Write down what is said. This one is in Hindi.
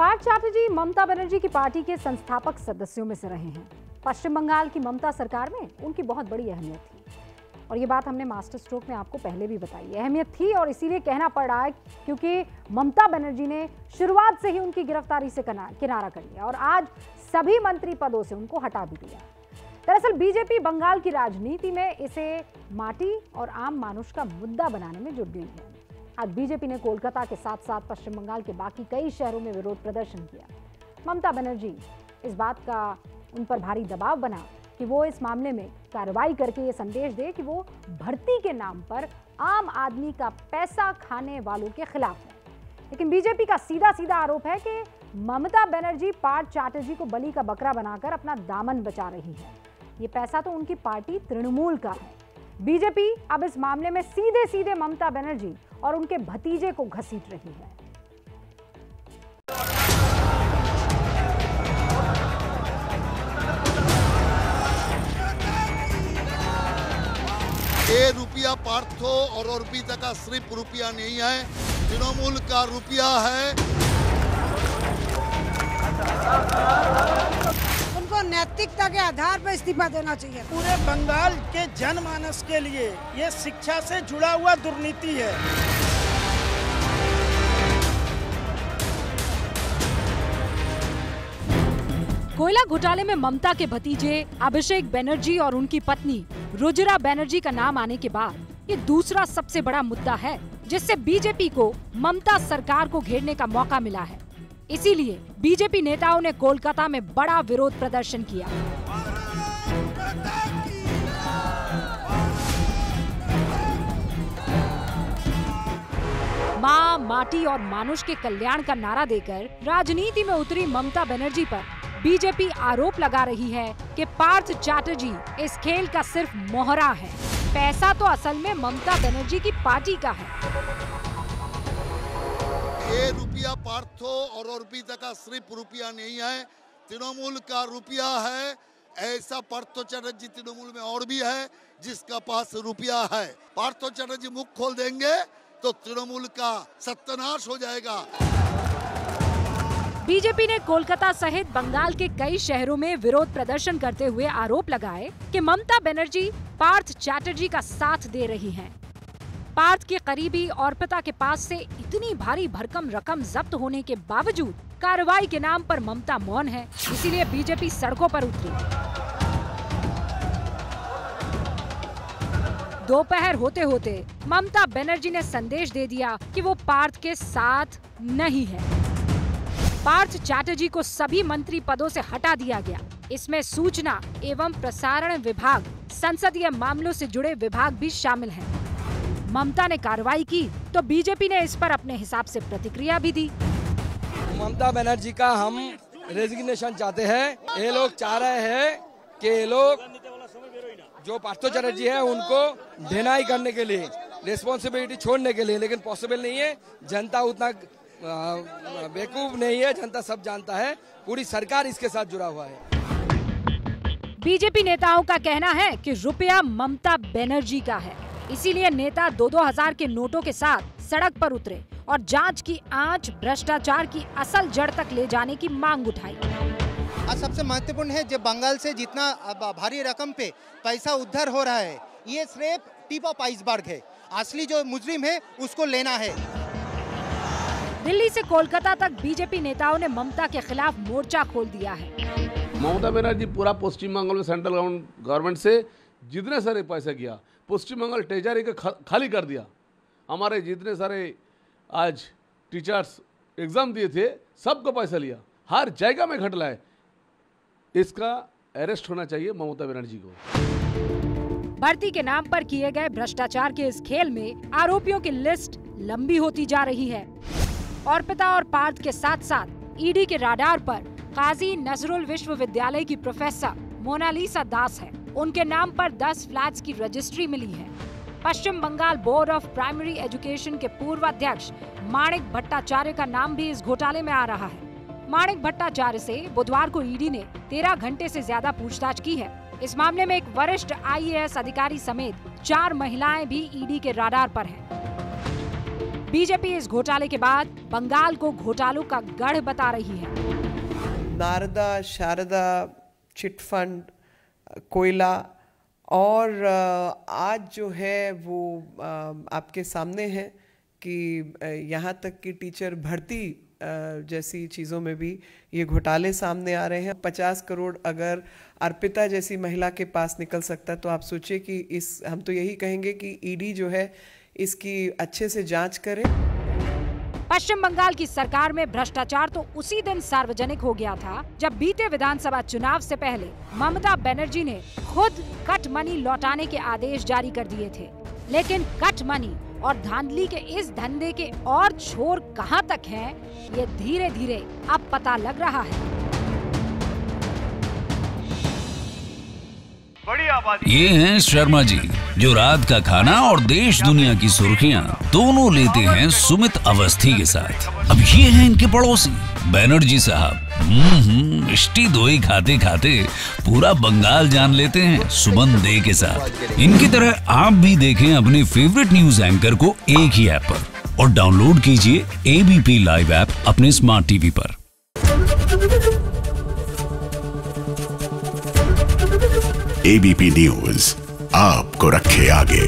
पार्थ चैटर्जी ममता बनर्जी की पार्टी के संस्थापक सदस्यों में से रहे हैं। पश्चिम बंगाल की ममता सरकार में उनकी बहुत बड़ी अहमियत थी और ये बात हमने मास्टर स्ट्रोक में आपको पहले भी बताई। अहमियत थी और इसीलिए कहना पड़ रहा है क्योंकि ममता बनर्जी ने शुरुआत से ही उनकी गिरफ्तारी से किनारा कर लिया और आज सभी मंत्री पदों से उनको हटा भी दिया। दरअसल बीजेपी बंगाल की राजनीति में इसे माटी और आम मानुष का मुद्दा बनाने में जुट गई है। आज बीजेपी ने कोलकाता के साथ साथ पश्चिम बंगाल के बाकी कई शहरों में विरोध प्रदर्शन किया। ममता बनर्जी इस बात का उन पर भारी दबाव बना कि वो इस मामले में कार्रवाई करके ये संदेश दे कि वो भर्ती के नाम पर आम आदमी का पैसा खाने वालों के खिलाफ है। लेकिन बीजेपी का सीधा सीधा आरोप है कि ममता बनर्जी पार्थ चैटर्जी को बलि का बकरा बनाकर अपना दामन बचा रही है। ये पैसा तो उनकी पार्टी तृणमूल का है। बीजेपी अब इस मामले में सीधे सीधे ममता बनर्जी और उनके भतीजे को घसीट रही है। ये रुपया पार्थो और अर्पिता का सिर्फ रुपया नहीं है, तृणमूल का रुपया है। उनको नैतिकता के आधार पर इस्तीफा देना चाहिए। पूरे बंगाल के जनमानस के लिए ये शिक्षा से जुड़ा हुआ दुर्नीति है। कोयला घोटाले में ममता के भतीजे अभिषेक बनर्जी और उनकी पत्नी रुजिरा बनर्जी का नाम आने के बाद ये दूसरा सबसे बड़ा मुद्दा है जिससे बीजेपी को ममता सरकार को घेरने का मौका मिला है। इसीलिए बीजेपी नेताओं ने कोलकाता में बड़ा विरोध प्रदर्शन किया। माँ, माटी और मानुष के कल्याण का नारा देकर राजनीति में उतरी ममता बनर्जी पर बीजेपी आरोप लगा रही है कि पार्थ चैटर्जी इस खेल का सिर्फ मोहरा है। पैसा तो असल में ममता बनर्जी की पार्टी का है। ये रुपया पार्थो और अर्पिता का सिर्फ रुपया नहीं है, तृणमूल का रुपया है। ऐसा पार्थो चैटर्जी तृणमूल में और भी है जिसका पास रुपया है। पार्थो चैटर्जी मुख खोल देंगे तो तृणमूल का सत्यानाश हो जाएगा। बीजेपी ने कोलकाता सहित बंगाल के कई शहरों में विरोध प्रदर्शन करते हुए आरोप लगाए कि ममता बनर्जी पार्थ चैटर्जी का साथ दे रही हैं। पार्थ के करीबी अर्पिता के पास से इतनी भारी भरकम रकम जब्त होने के बावजूद कार्रवाई के नाम पर ममता मौन है। इसीलिए बीजेपी सड़कों पर उतरी। दोपहर होते होते ममता बनर्जी ने संदेश दे दिया कि वो पार्थ के साथ नहीं है। पार्थ चैटर्जी को सभी मंत्री पदों से हटा दिया गया। इसमें सूचना एवं प्रसारण विभाग, संसदीय मामलों से जुड़े विभाग भी शामिल हैं। ममता ने कार्रवाई की तो बीजेपी ने इस पर अपने हिसाब से प्रतिक्रिया भी दी। ममता बनर्जी का हम रेजिग्नेशन चाहते हैं। ये लोग चाह रहे हैं कि ये लोग जो पार्थो चैटर्जी है उनको डिनाई करने के लिए, रिस्पॉन्सिबिलिटी छोड़ने के लिए, लेकिन पॉसिबल नहीं है। जनता उतना बेवकूफ नहीं है, जनता सब जानता है। पूरी सरकार इसके साथ जुड़ा हुआ है। बीजेपी नेताओं का कहना है कि रुपया ममता बनर्जी का है। इसीलिए नेता 2-2 हजार के नोटों के साथ सड़क पर उतरे और जांच की आंच भ्रष्टाचार की असल जड़ तक ले जाने की मांग उठाई। आज सबसे महत्वपूर्ण है, जब बंगाल से जितना भारी रकम पे पैसा उद्धार हो रहा है, ये सिर्फ टिप ऑफ आइसबर्ग है। असली जो मुजरिम है उसको लेना है। दिल्ली से कोलकाता तक बीजेपी नेताओं ने ममता के खिलाफ मोर्चा खोल दिया है। ममता बनर्जी पूरा पश्चिम बंगाल में सेंट्रल गवर्नमेंट से जितने सारे पैसा किया, पश्चिम बंगाल ट्रेजरी का खाली कर दिया। हमारे जितने सारे आज टीचर्स एग्जाम दिए थे सबको पैसा लिया, हर जगह में घटला है। इसका अरेस्ट होना चाहिए ममता बनर्जी को। भर्ती के नाम पर किए गए भ्रष्टाचार के इस खेल में आरोपियों की लिस्ट लंबी होती जा रही है। अर्पिता और पार्थ के साथ साथ ईडी के राडार पर काजी नजरुल विश्वविद्यालय की प्रोफेसर मोनालिसा दास है। उनके नाम पर 10 फ्लैट्स की रजिस्ट्री मिली है। Paschim Bangal board of primary education के पूर्व अध्यक्ष माणिक भट्टाचार्य का नाम भी इस घोटाले में आ रहा है। माणिक भट्टाचार्य से बुधवार को ईडी ने 13 घंटे से ज्यादा पूछताछ की है। इस मामले में एक वरिष्ठ IAS अधिकारी समेत 4 महिलाएं भी ईडी के राडार पर हैं। बीजेपी इस घोटाले के बाद बंगाल को घोटालों का गढ़ बता रही है। नारदा, शारदा, चिटफंड, कोयला और आज जो है वो आपके सामने है कि यहाँ तक कि टीचर भर्ती जैसी चीज़ों में भी ये घोटाले सामने आ रहे हैं। 50 करोड़ अगर अर्पिता जैसी महिला के पास निकल सकता है तो आप सोचिए कि हम तो यही कहेंगे कि ईडी जो है इसकी अच्छे से जांच करे। पश्चिम बंगाल की सरकार में भ्रष्टाचार तो उसी दिन सार्वजनिक हो गया था जब बीते विधानसभा चुनाव से पहले ममता बनर्जी ने खुद कट मनी लौटाने के आदेश जारी कर दिए थे। लेकिन कट मनी और धांधली के इस धंधे के और छोर कहां तक हैं, ये धीरे धीरे अब पता लग रहा है। ये हैं शर्मा जी, जो रात का खाना और देश दुनिया की सुर्खियां दोनों लेते हैं सुमित अवस्थी के साथ। अब ये हैं इनके पड़ोसी बनर्जी साहब। मिष्टी दोई खाते खाते पूरा बंगाल जान लेते हैं सुमन दे के साथ। इनकी तरह आप भी देखें अपने फेवरेट न्यूज एंकर को एक ही ऐप पर और डाउनलोड कीजिए एबीपी लाइव ऐप अपने स्मार्ट टीवी पर। एबीपी न्यूज आपको रखे आगे।